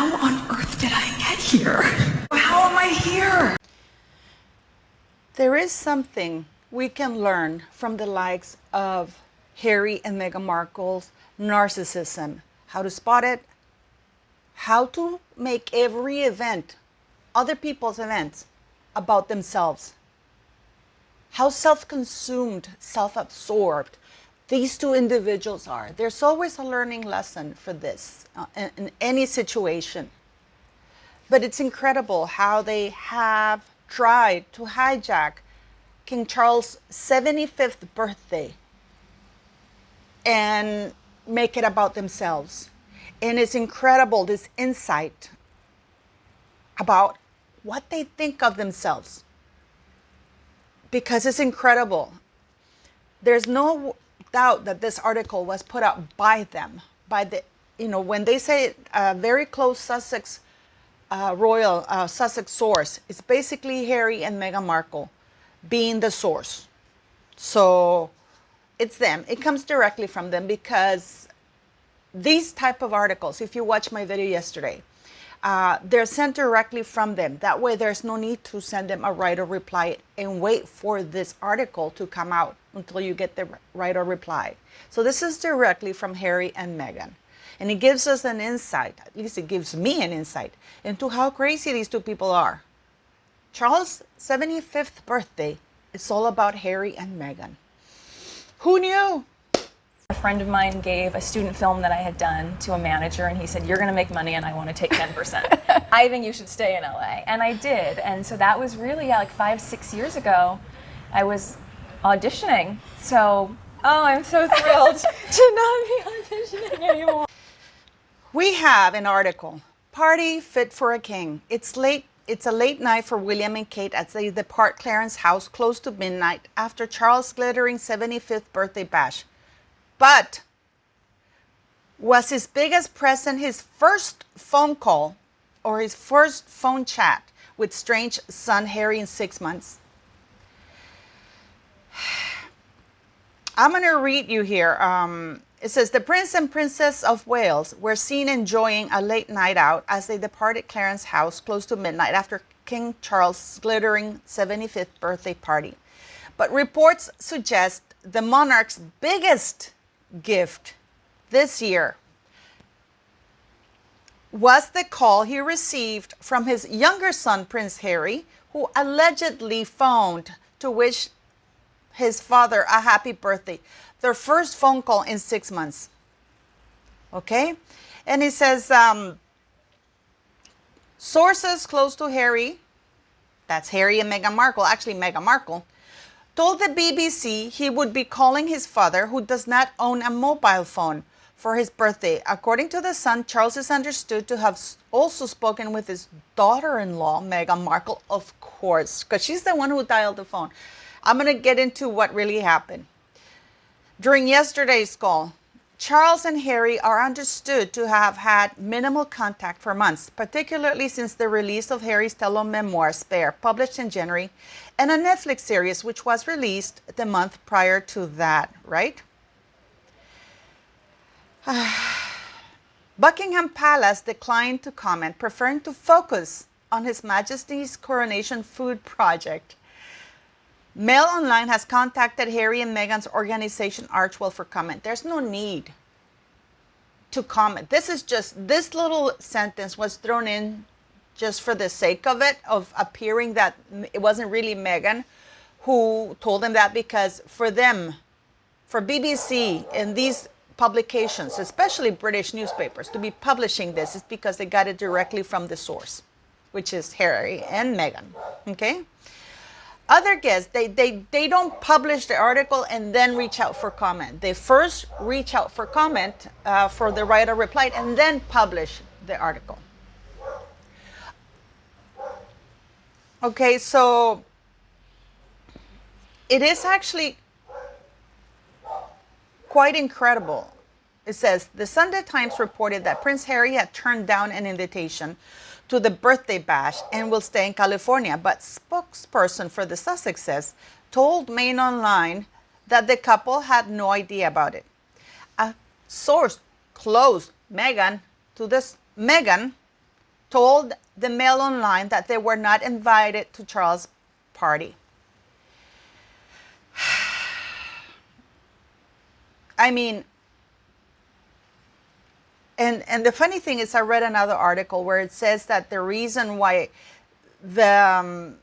how on earth did I get here? How am I here? There is something we can learn from the likes of Harry and Meghan Markle's narcissism. How to spot it, how to make every event, other people's events, about themselves. How self-consumed, self-absorbed these two individuals are. There's always a learning lesson for this in any situation. But it's incredible how they have tried to hijack King Charles' 75th birthday and make it about themselves. And it's incredible, this insight about what they think of themselves. Because it's incredible. There's no doubt that this article was put out by them, by the, when they say a very close Sussex royal Sussex source, it's basically Harry and Meghan Markle being the source. So it's them. It comes directly from them, because these type of articles, if you watch my video yesterday, they're sent directly from them. That way there's no need to send them a right or reply and wait for this article to come out until you get the right or reply. So this is directly from Harry and Meghan. And it gives us an insight, at least it gives me an insight, into how crazy these two people are. Charles' 75th birthday is all about Harry and Meghan. Who knew? A friend of mine gave a student film that I had done to a manager, and he said, "You're going to make money and I want to take 10%. I think you should stay in LA." And I did. And so that was really like 5-6 years ago. I was auditioning. So, I'm so thrilled to not be auditioning anymore. We have an article, Party Fit for a King. It's a late night for William and Kate as they depart Clarence's house close to midnight after Charles' glittering 75th birthday bash. But was his biggest present his first phone call or his first phone chat with strange son Harry in 6 months? I'm going to read you here. It says, the Prince and Princess of Wales were seen enjoying a late night out as they departed Clarence's house close to midnight after King Charles' glittering 75th birthday party. But reports suggest the monarch's biggest gift this year was the call he received from his younger son, Prince Harry, who allegedly phoned to wish his father a happy birthday. Their first phone call in 6 months. Okay? And he says, sources close to Harry, that's Harry and Meghan Markle, actually Meghan Markle, told the BBC he would be calling his father, who does not own a mobile phone, for his birthday. According to the Sun, Charles is understood to have also spoken with his daughter-in-law, Meghan Markle, of course, because she's the one who dialed the phone. I'm going to get into what really happened. During yesterday's call, Charles and Harry are understood to have had minimal contact for months, particularly since the release of Harry's memoir, Spare, published in January, and a Netflix series which was released the month prior to that, right? Buckingham Palace declined to comment, preferring to focus on His Majesty's coronation food project. Mail Online has contacted Harry and Meghan's organization Archwell for comment. There's no need to comment. This little sentence was thrown in just for the sake of it, of appearing that it wasn't really Meghan who told them that, because for them, for BBC and these publications, especially British newspapers, to be publishing this is because they got it directly from the source, which is Harry and Meghan, okay? Other guests, they don't publish the article and then reach out for comment. They first reach out for comment for the writer reply and then publish the article. Okay, so it is actually quite incredible. It says, the Sunday Times reported that Prince Harry had turned down an invitation to the birthday bash and will stay in California, but spokesperson for the Sussexes told Mail Online that the couple had no idea about it. A source close Meghan told the Mail Online that they were not invited to Charles' party. I mean, and the funny thing is, I read another article where it says that the reason why the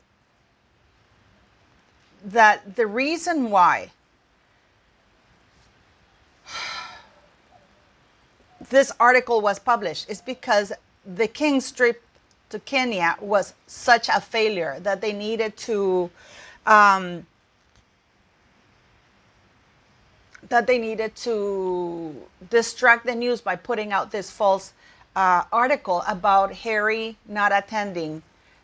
this article was published is because the king's trip to Kenya was such a failure that they needed to distract the news by putting out this false article about Harry not attending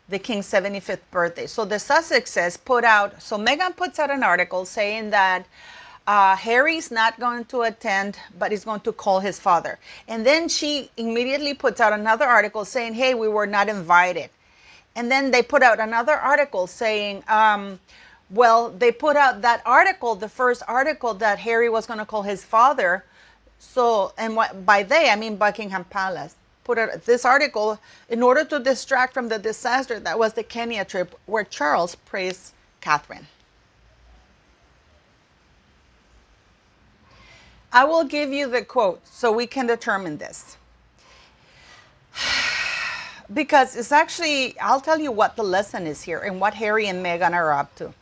the king's 75th birthday. So the Sussexes Meghan puts out an article saying that Harry's not going to attend, but he's going to call his father. And then she immediately puts out another article saying, hey, we were not invited. And then they put out another article saying, they put out that article, the first article, that Harry was going to call his father. So, and by they, I mean Buckingham Palace, put out this article in order to distract from the disaster that was the Kenya trip, where Charles praised Catherine. I will give you the quote so we can determine this. Because it's actually, I'll tell you what the lesson is here and what Harry and Meghan are up to.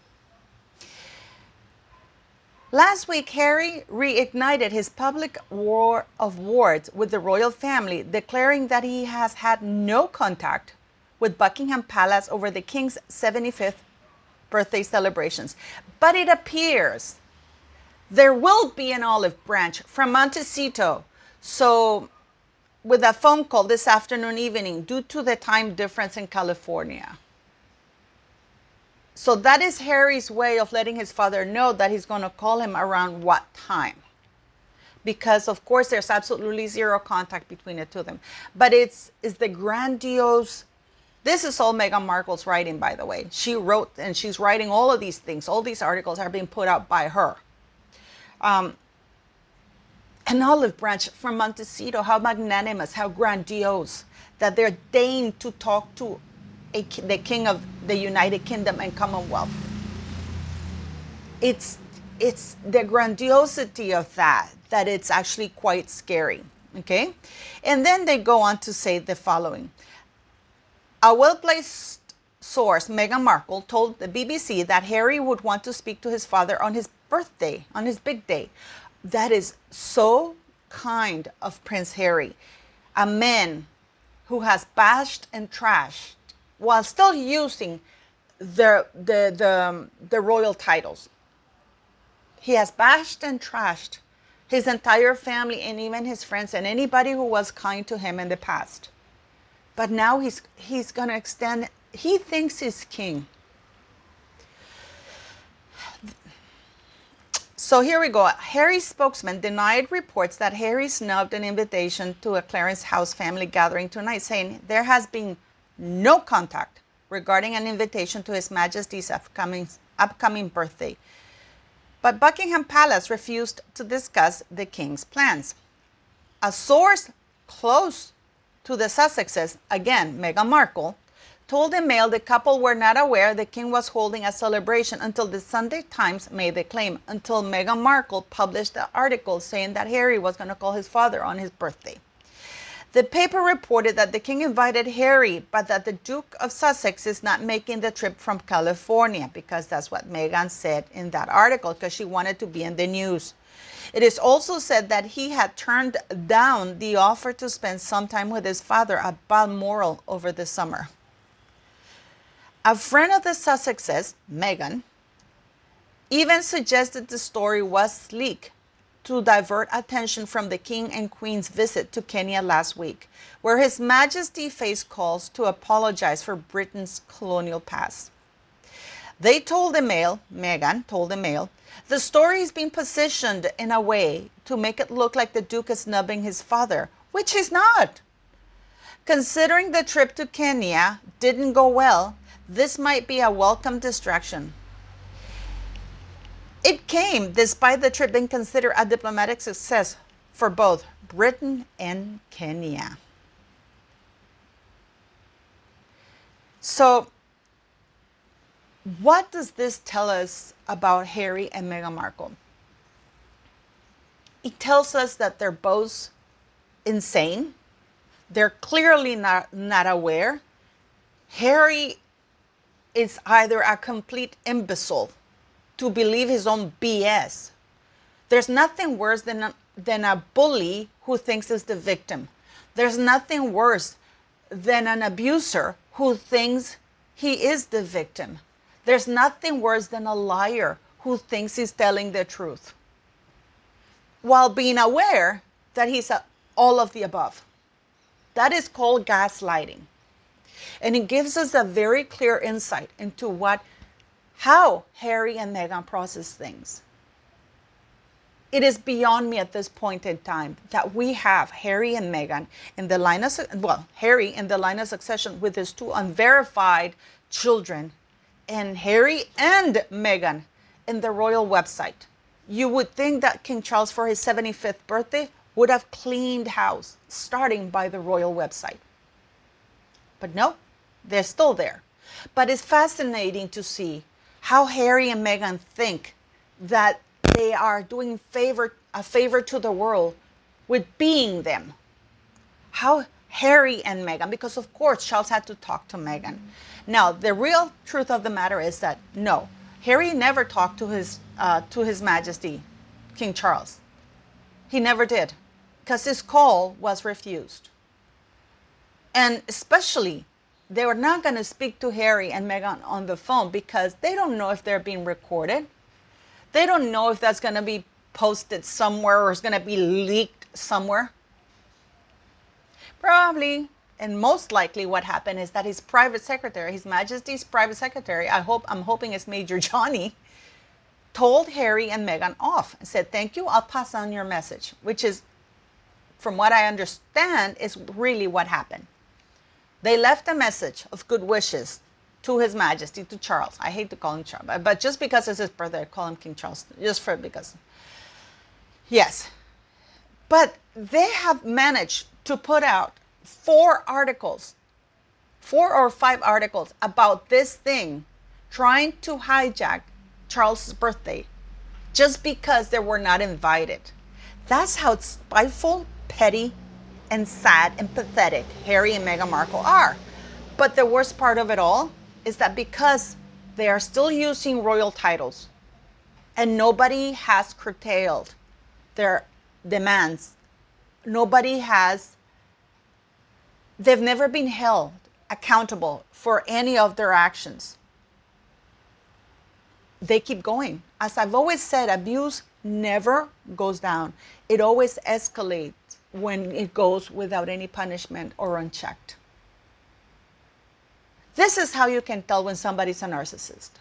Last week, Harry reignited his public war of words with the royal family, declaring that he has had no contact with Buckingham Palace over the King's 75th birthday celebrations. But it appears there will be an olive branch from Montecito. So, with a phone call this evening, due to the time difference in California. So that is Harry's way of letting his father know that he's going to call him around what time. Because, of course, there's absolutely zero contact between the two of them. But it's the grandiose. This is all Meghan Markle's writing, by the way. She wrote, and she's writing all of these things. All these articles are being put out by her. An olive branch from Montecito, how magnanimous, how grandiose, that they're deigned to talk to the King of the United Kingdom and Commonwealth. It's the grandiosity of that it's actually quite scary, okay? And then they go on to say the following. A well-placed source, Meghan Markle, told the BBC that Harry would want to speak to his father on his birthday, on his big day. That is so kind of Prince Harry, a man who has bashed and trashed while still using the royal titles. He has bashed and trashed his entire family and even his friends and anybody who was kind to him in the past. But now he's going to extend, he thinks he's king. So here we go. Harry's spokesman denied reports that Harry snubbed an invitation to a Clarence House family gathering tonight, saying there has been no contact regarding an invitation to His Majesty's upcoming birthday. But Buckingham Palace refused to discuss the king's plans. A source close to the Sussexes, again Meghan Markle, told the Mail the couple were not aware the king was holding a celebration until the Sunday Times made the claim, until Meghan Markle published the article saying that Harry was going to call his father on his birthday. The paper reported that the king invited Harry, but that the Duke of Sussex is not making the trip from California, because that's what Meghan said in that article, because she wanted to be in the news. It is also said that he had turned down the offer to spend some time with his father at Balmoral over the summer. A friend of the Sussexes, Meghan, even suggested the story was sleek to divert attention from the King and Queen's visit to Kenya last week, where His Majesty faced calls to apologize for Britain's colonial past. They told the Mail, Meghan told the Mail, the story is being positioned in a way to make it look like the Duke is snubbing his father, which he's not. Considering the trip to Kenya didn't go well, this might be a welcome distraction. It came despite the trip being considered a diplomatic success for both Britain and Kenya. So what does this tell us about Harry and Meghan Markle? It tells us that they're both insane. They're clearly not aware. Harry is either a complete imbecile to believe his own BS. There's nothing worse than a bully who thinks is the victim. There's nothing worse than an abuser who thinks he is the victim. There's nothing worse than a liar who thinks he's telling the truth, while being aware that he's all of the above. That is called gaslighting. And it gives us a very clear insight into how Harry and Meghan process things. It is beyond me at this point in time that we have Harry and Meghan in the line of, Harry in the line of succession with his two unverified children, and Harry and Meghan in the royal website. You would think that King Charles, for his 75th birthday, would have cleaned house, starting by the royal website. But no, they're still there. But it's fascinating to see how Harry and Meghan think that they are doing a favor to the world with being them. How Harry and Meghan, because of course Charles had to talk to Meghan. Now, the real truth of the matter is that no, Harry never talked to His Majesty, King Charles. He never did, because his call was refused. And especially, they were not going to speak to Harry and Meghan on the phone because they don't know if they're being recorded. They don't know if that's going to be posted somewhere or it's going to be leaked somewhere. Probably, and most likely what happened is that his private secretary, His Majesty's private secretary, I'm hoping it's Major Johnny, told Harry and Meghan off and said, thank you, I'll pass on your message, which is, from what I understand, is really what happened. They left a message of good wishes to His Majesty, to Charles. I hate to call him Charles, but just because it's his birthday, I call him King Charles, because. Yes. But they have managed to put out 4 or 5 articles about this thing, trying to hijack Charles' birthday, just because they were not invited. That's how spiteful, petty, and sad and pathetic Harry and Meghan Markle are. But the worst part of it all is that because they are still using royal titles and nobody has curtailed their demands, they've never been held accountable for any of their actions. They keep going. As I've always said, abuse never goes down. It always escalates when it goes without any punishment or unchecked. This is how you can tell when somebody's a narcissist.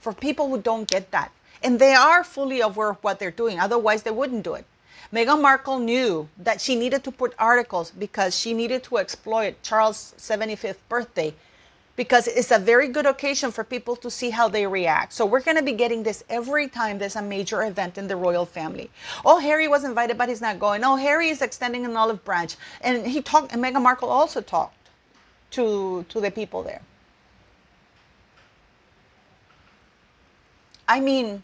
For people who don't get that. And they are fully aware of what they're doing. Otherwise, they wouldn't do it. Meghan Markle knew that she needed to put articles because she needed to exploit Charles' 75th birthday, because it's a very good occasion for people to see how they react. So we're going to be getting this every time there's a major event in the royal family. Oh, Harry was invited, but he's not going. Oh, Harry is extending an olive branch. And Meghan Markle also talked to the people there. I mean,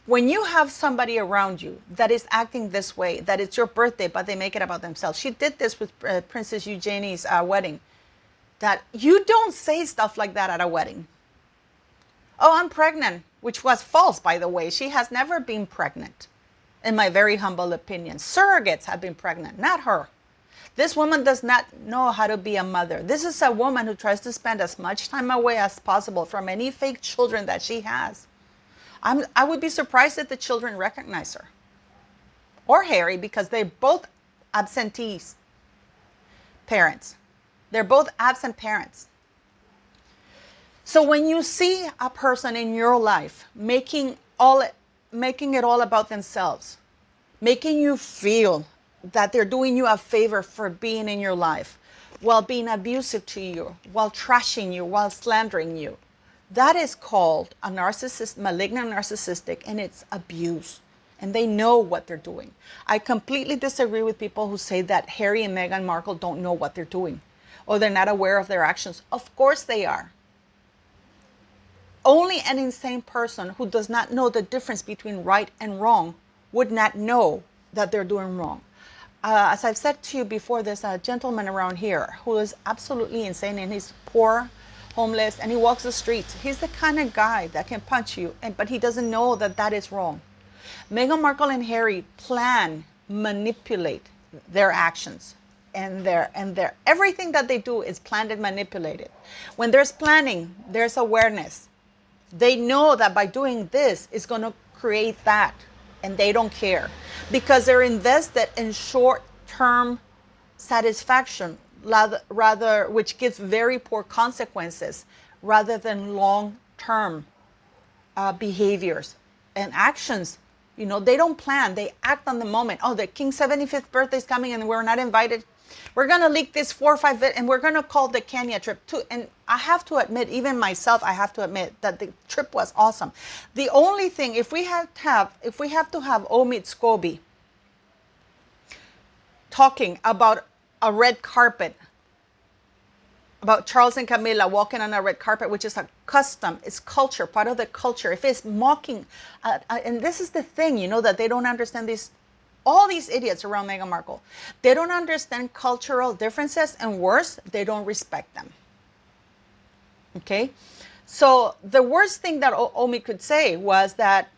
when you have somebody around you that is acting this way, that it's your birthday, but they make it about themselves. She did this with Princess Eugenie's wedding. That you don't say stuff like that at a wedding. Oh, I'm pregnant, which was false, by the way. She has never been pregnant, in my very humble opinion. Surrogates have been pregnant, not her. This woman does not know how to be a mother. This is a woman who tries to spend as much time away as possible from any fake children that she has. I would be surprised if the children recognize her. Or Harry, because they're both absentee parents. They're both absent parents. So when you see a person in your life making it all about themselves, making you feel that they're doing you a favor for being in your life, while being abusive to you, while trashing you, while slandering you, that is called a malignant narcissistic, and it's abuse. and they know what they're doing. I completely disagree with people who say that Harry and Meghan Markle don't know what they're doing or they're not aware of their actions. Of course they are. Only an insane person who does not know the difference between right and wrong would not know that they're doing wrong. As I've said to you before, there's a gentleman around here who is absolutely insane, and he's poor, homeless, and he walks the streets. He's the kind of guy that can punch you, but he doesn't know that that is wrong. Meghan Markle and Harry plan, manipulate their actions, and their everything that they do is planned and manipulated. When there's planning, there's awareness. They know that by doing this, it's going to create that, and they don't care because they're invested in short-term satisfaction, rather which gives very poor consequences, rather than long-term behaviors and actions. You know, they don't plan, they act on the moment. Oh, the King's 75th birthday is coming and we're not invited. We're going to leak this 4 or 5 and we're going to call the Kenya trip too. And I have to admit, even myself, I have to admit that the trip was awesome. The only thing, if we have to have Omid Scobie talking about a red carpet, about Charles and Camilla walking on a red carpet, which is a custom, it's culture, part of the culture. If it's mocking, and this is the thing, you know, that they don't understand this. All these idiots around Meghan Markle, they don't understand cultural differences, and worse, they don't respect them. Okay? So the worst thing that Omi could say was that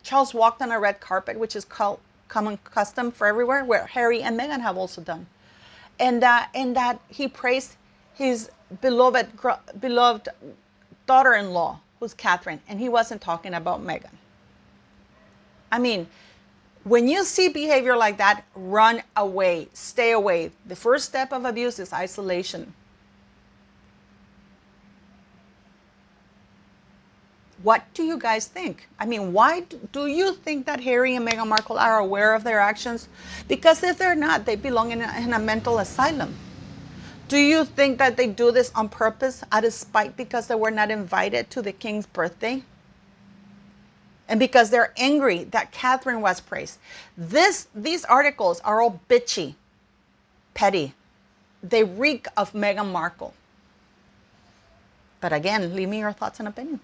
Charles walked on a red carpet, which is common custom for everywhere, where Harry and Meghan have also done. And that he praised his beloved daughter-in-law, who's Catherine, and he wasn't talking about Meghan. I mean, when you see behavior like that, run away, stay away. The first step of abuse is isolation. What do you guys think? I mean, why do you think that Harry and Meghan Markle are aware of their actions? Because if they're not, they belong in a mental asylum. Do you think that they do this on purpose, out of spite, because they were not invited to the king's birthday? And because they're angry that Catherine was praised. These articles are all bitchy, petty. They reek of Meghan Markle. But again, leave me your thoughts and opinions.